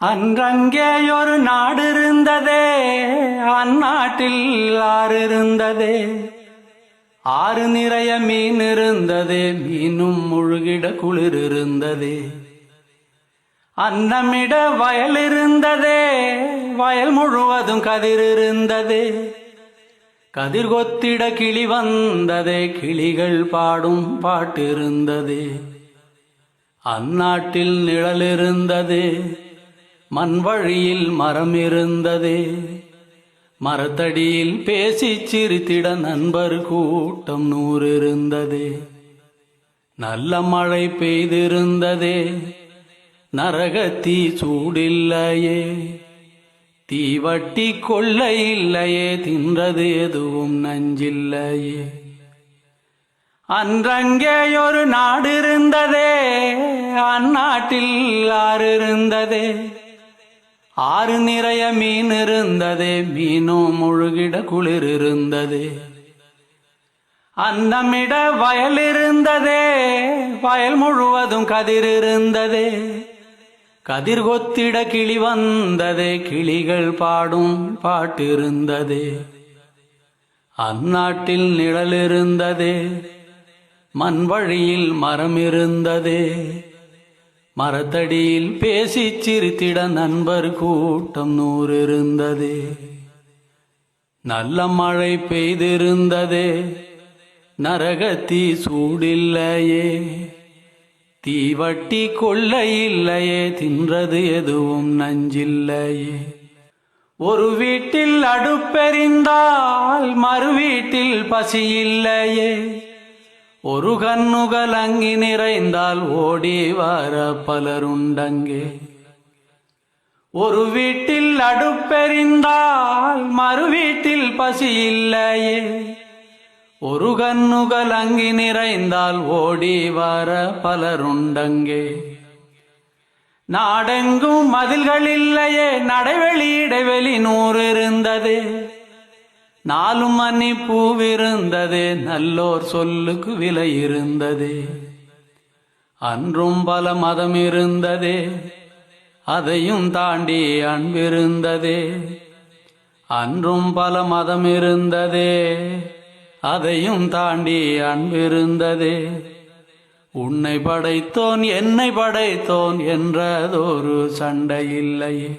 அன்றங்கேயொரு நாடு இருந்ததே, அந்நாட்டில் ஆறு இருந்ததே. ஆறு நிறைய மீன் இருந்ததே, மீனும் முழுகிட குளிர் இருந்ததே. அன்னமிட வயல் இருந்ததே, வயல் முழுவதும் கதிர் இருந்ததே. கதிர் கொத்திட கிளி வந்ததே, கிளிகள் பாடும் பாட்டு இருந்ததே. அந்நாட்டில் நிழல் இருந்ததே, மண் வழியில் மரம் இருந்ததே. மரத்தடியில் பேசி சிரித்திட நண்பர் கூட்டம் 100 இருந்ததே. நல்ல மழை பெய்திருந்ததே, நரகத்தீ சூடில்லையே. தீவட்டி கொள்ள இல்லையே, தின்றது எதுவும் நஞ்சில்லையே. அன்றங்கேயொரு நாடு இருந்ததே, அந்நாட்டில் ஆறு இருந்ததே. ஆறு நிறைய மீன் இருந்ததே, மீனும் முழுகிட குளிர் இருந்ததே. அன்னமிட வயல் இருந்ததே, வயல் முழுவதும் கதிர் இருந்ததே. கதிர் கொத்திட கிளி வந்ததே, கிளிகள் பாடும் பாட்டு இருந்ததே. அந்நாட்டில் நிழல் இருந்ததே, மண் வழியில் மரம் இருந்ததே. மரத்தடியில் பேசி சிரித்திட நண்பர் கூட்டம் 100 இருந்ததே. நல்ல மழை பெய்திருந்ததே, நரகத்தீ சூடில்லையே. தீவட்டி கொள்ள இல்லையே, தின்றது எதுவும் நஞ்சில்லையே. ஒரு வீட்டில் அடுப்பெறிந்தால் மறு வீட்டில் பசி இல்லையே. ஒரு கண்ணுகள் அங்கி நிறைந்தால் ஓடி வர பலருண்டங்கே. ஒரு வீட்டில் அடுப்பெறிந்தால் மறு வீட்டில் பசி இல்லையே. ஒரு கண்ணுகள் அங்கி நிறைந்தால் ஓடி வர பலருண்டங்கே. நாடெங்கும் மதில்கள் இல்லையே, நடைவெளி இடைவெளி 100 இருந்ததே. 4 மணி பூவிருந்ததே, நல்லோர் சொல்லுக்கு விலை இருந்ததே. அன்றும் பல மதம் இருந்ததே, அதையும் தாண்டி அன்பிருந்ததே. அன்றும் பல மதம் இருந்ததே, அதையும் தாண்டி அன்பிருந்ததே. உன்னை படைத்தோன் என்னை படைத்தோன் என்றதொரு சண்டை இல்லையே.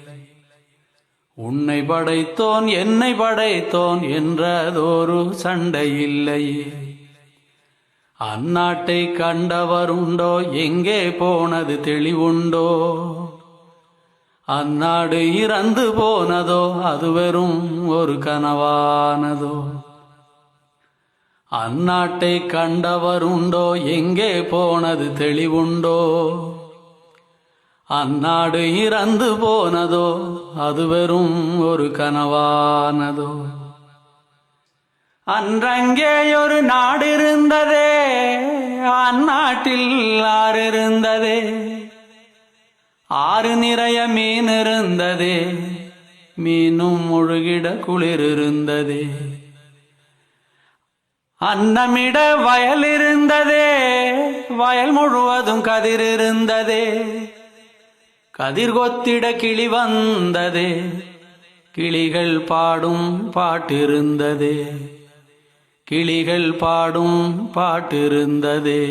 உன்னை படைத்தோன் என்னை படைத்தோன் என்றதொரு சண்டை இல்லையே. அந்நாட்டை கண்டவருண்டோ, எங்கே போனது தெளிவுண்டோ. அந்நாடு இறந்து போனதோ, அது வெறும் ஒரு கனவானதோ. அந்நாட்டை கண்டவருண்டோ, எங்கே போனது தெளிவுண்டோ. அந்நாடு இறந்து போனதோ, அது வெறும் ஒரு கனவானதோ. அன்றங்கேயொரு நாடு இருந்ததே, அந்நாட்டில் ஆறு இருந்ததே. ஆறு நிறைய மீன் இருந்ததே, மீனும் முழுகிட குளிர் இருந்ததே. அன்னமிட வயல் இருந்ததே, வயல் முழுவதும் கதிர் இருந்ததே. கதிர் கொத்திட கிளி வந்ததே, கிளிகள் பாடும் பாட்டிருந்ததே. கிளிகள் பாடும் பாட்டிருந்ததே.